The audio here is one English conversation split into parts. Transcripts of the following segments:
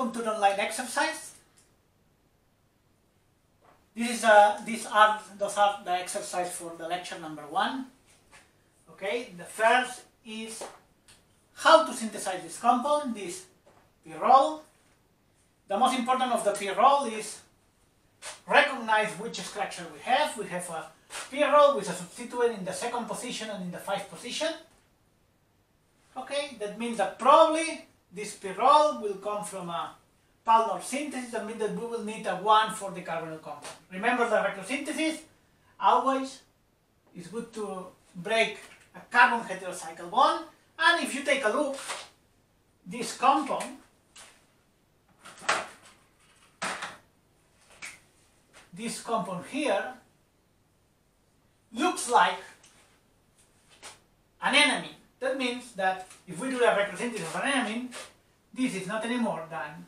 welcome to the online exercise. Those are the exercise for the lecture number 1. Okay, the first is how to synthesize this compound, this pyrrole. The most important of the pyrrole is recognize which structure we have. We have a pyrrole with a substituent in the 2nd position and in the 5th position. Okay, that means that probably this pyrrole will come from a Palmer synthesis. That means that we will need a 1,4 carbonyl compound. Remember the recrosynthesis? Always it's good to break a carbon heterocycle bond. And if you take a look, this compound, here looks like an enamine. That means that if we do a recrosynthesis of an enamine, this is not any more than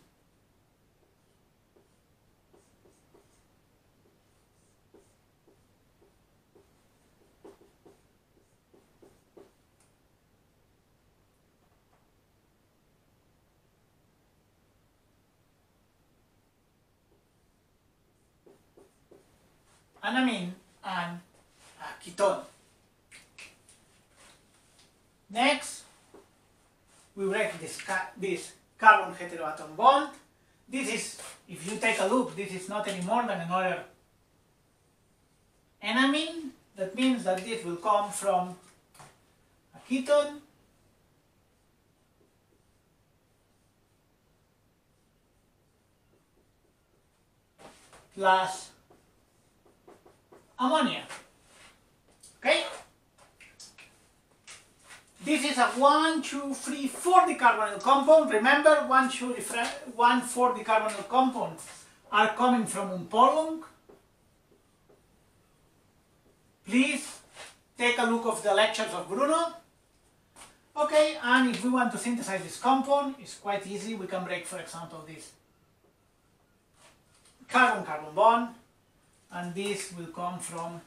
an amine and a ketone. Next, we break this carbon heteroatom bond. This is, if you take a look, this is not any more than another enamine. That means that this will come from a ketone plus ammonia. Okay? This is a 1, 2, 3, 4 decarbonyl compound. Remember, 1, 2, 1, 4 decarbonyl compounds are coming from Umpolung. Please take a look of the lectures of Bruno. Okay, and if we want to synthesize this compound, it's quite easy. We can break, for example, this carbon-carbon bond, and this will come from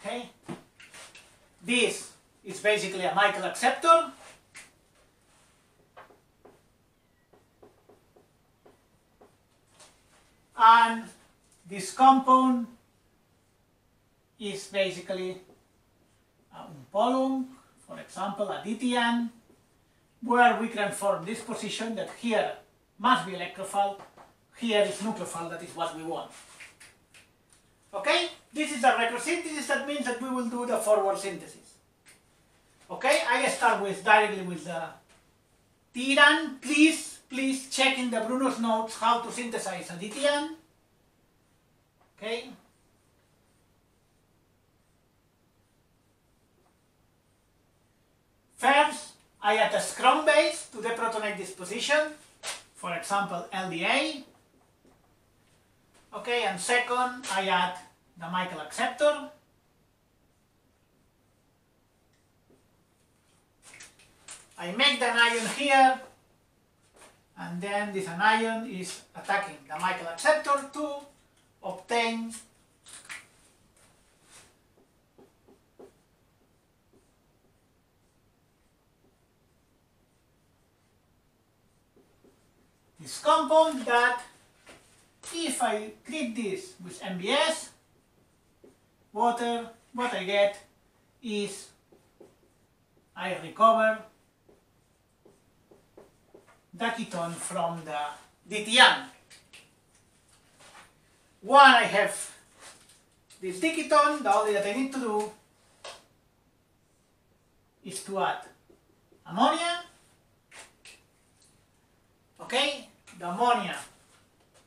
okay. This is basically a Michael acceptor. And this compound is basically a Umpolung, for example, a dithian, where we can form this position that here must be electrophile, here is nucleophile, that is what we want. Okay, this is the recrosynthesis. That means that we will do the forward synthesis. Okay, I start directly with the dithian. Please check in the Bruno's notes how to synthesize a dithian. Okay. First, I add a strong base to deprotonate this position, for example, LDA. Okay, and second, I add the Michael acceptor. I make the anion here, and then this anion is attacking the Michael acceptor to obtain this compound that, if I treat this with MBS, water, what I get is I recover the ketone from the dithian. When I have this diketone, the only that I need to do is to add ammonia. Okay, the ammonia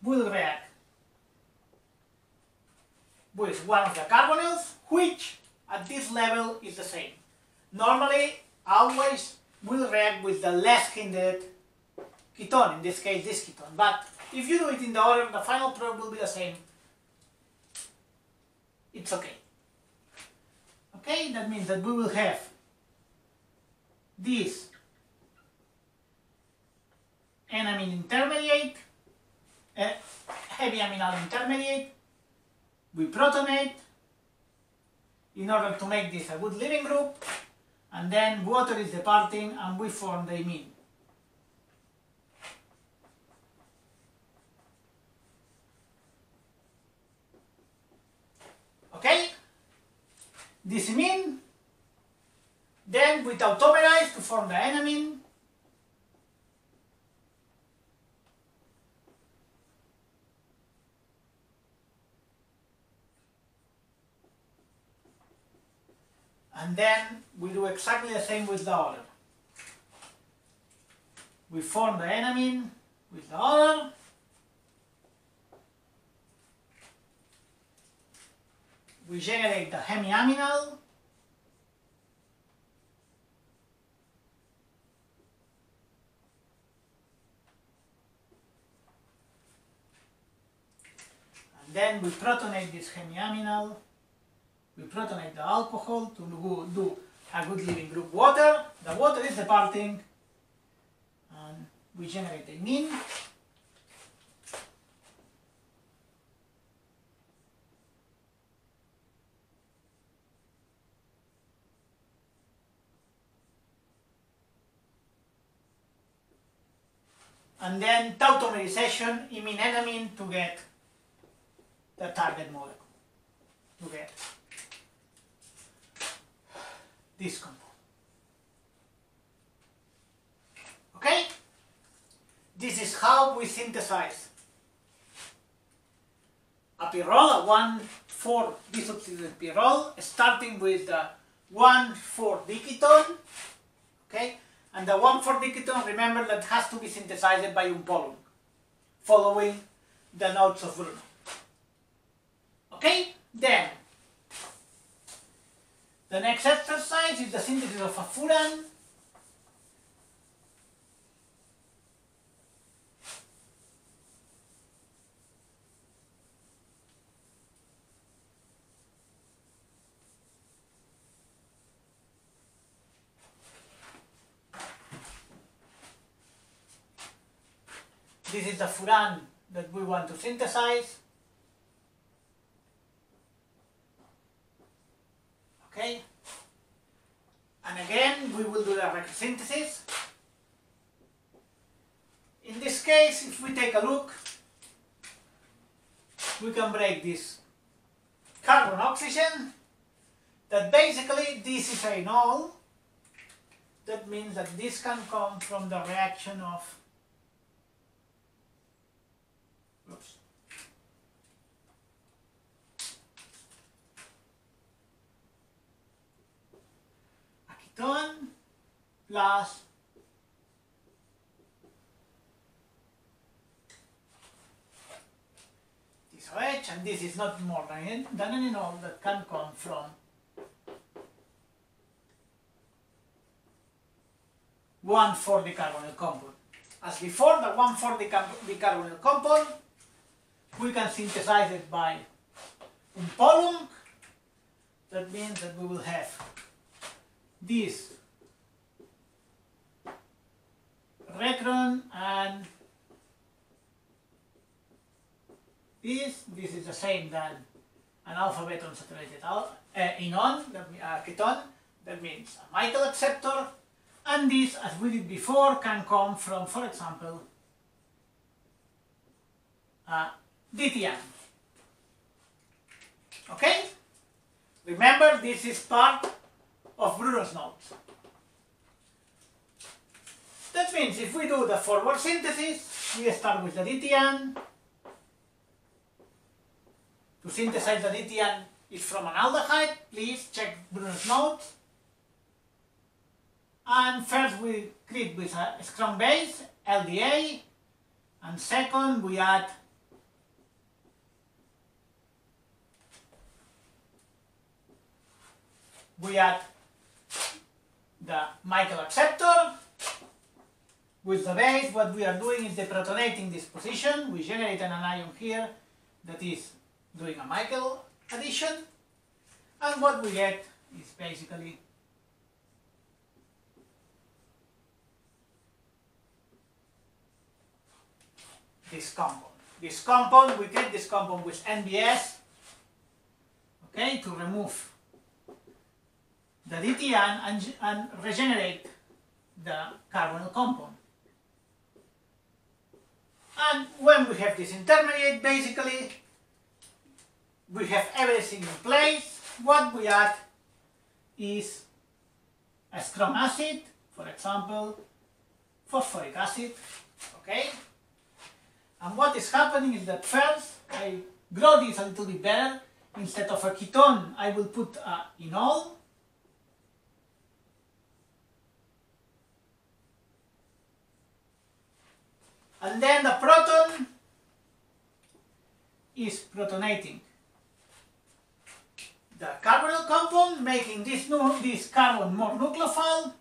will react with one of the carbonyls, which at this level is the same. Normally, always will react with the less hindered ketone, in this case this ketone, but if you do it in the order, the final product will be the same. It's okay. Okay, that means that we will have this enamine intermediate, heavy aminal intermediate, we protonate in order to make this a good living group, and then water is departing and we form the imine. Okay? This imine, then we tautomerize to form the enamine. And then we do exactly the same with the other. We form the enamine with the other. We generate the hemiaminal. And then we protonate this hemiaminal. We protonate the alcohol to do a good living group water. The water is departing, and we generate the imine. And then tautomerization, imine-enamine to get the target molecule, to get this compound. Okay? This is how we synthesize a pyrrole, a 1,4-disulfide pyrrole, starting with the 1,4-diketone, okay? And the 1,4-diketone, remember, that has to be synthesized by Umpolung, following the notes of Bruno. Okay? Then, the next exercise is the synthesis of a furan. This is the furan that we want to synthesize. Okay? And again, we will do the synthesis. In this case, if we take a look, we can break this carbon-oxygen, that basically this is a enol. That means that this can come from the reaction of ketone plus this OH, and this is not more than an enol that can come from 1,4-dicarbonyl compound. As before, the 1,4-dicarbonyl compound, we can synthesize it by Umpolung. That means that we will have this recron and this is the same than an alpha-beta unsaturated enon, ketone, that means a Michael acceptor, and this, as we did before, can come from, for example, DTN. Okay? Remember, this is part of Bruno's notes. That means if we do the forward synthesis, we start with the DTN. To synthesize the DTN is from an aldehyde. Please check Bruno's notes. And first we treat with a strong base, LDA, and second we add the Michael acceptor. With the base, what we are doing is deprotonating this position. We generate an anion here that is doing a Michael addition, and what we get is basically this compound. This compound, we treat this compound with NBS okay, to remove the DTN and regenerate the carbonyl compound. And when we have this intermediate, basically we have everything in place. What we add is a strong acid, for example, phosphoric acid, okay? And what is happening is that first I grow this a little bit better. Instead of a ketone, I will put a enol. And then the proton is protonating the carbonyl compound, making this carbon more nucleophile,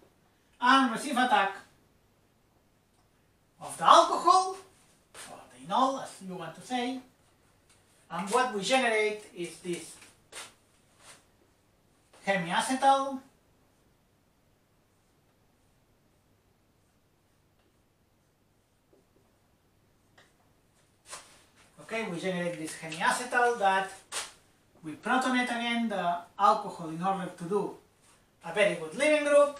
and receive attack of the alcohol, or the enol as you want to say, and what we generate is this hemiacetal okay, we generate this hemiacetal that we protonate again the alcohol in order to do a very good leaving group.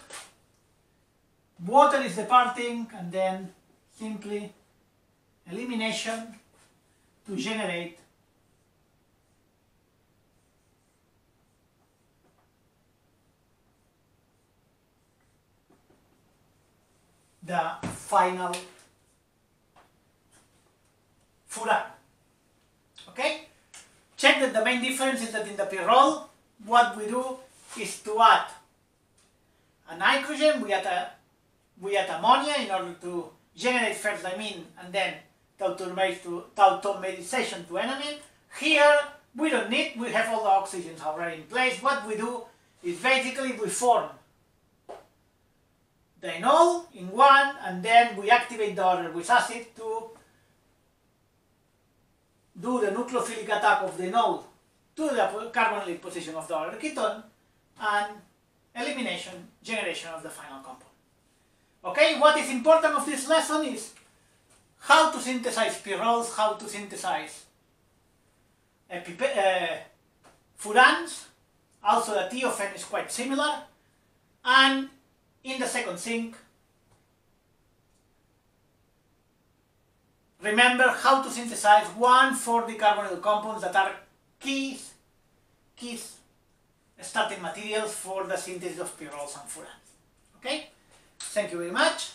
Water is departing, and then simply elimination to generate the final furan. Okay? Check that the main difference is that in the pyrrole, what we do is to add a nitrogen, we add ammonia in order to generate first amine and then tautomerization to enamine. Here, we don't need, we have all the oxygens already in place. What we do is basically we form the enol in one, and then we activate the other with acid to do the nucleophilic attack of the enol to the carbonyl position of the other ketone, and elimination, generation of the final compound. Okay, what is important of this lesson is how to synthesize pyrroles, how to synthesize furans. Also the thiophene is quite similar, and in the second zinc, remember how to synthesize 1,4-D carbonyl compounds that are key starting materials for the synthesis of pyrroles and furans. Okay? Thank you very much.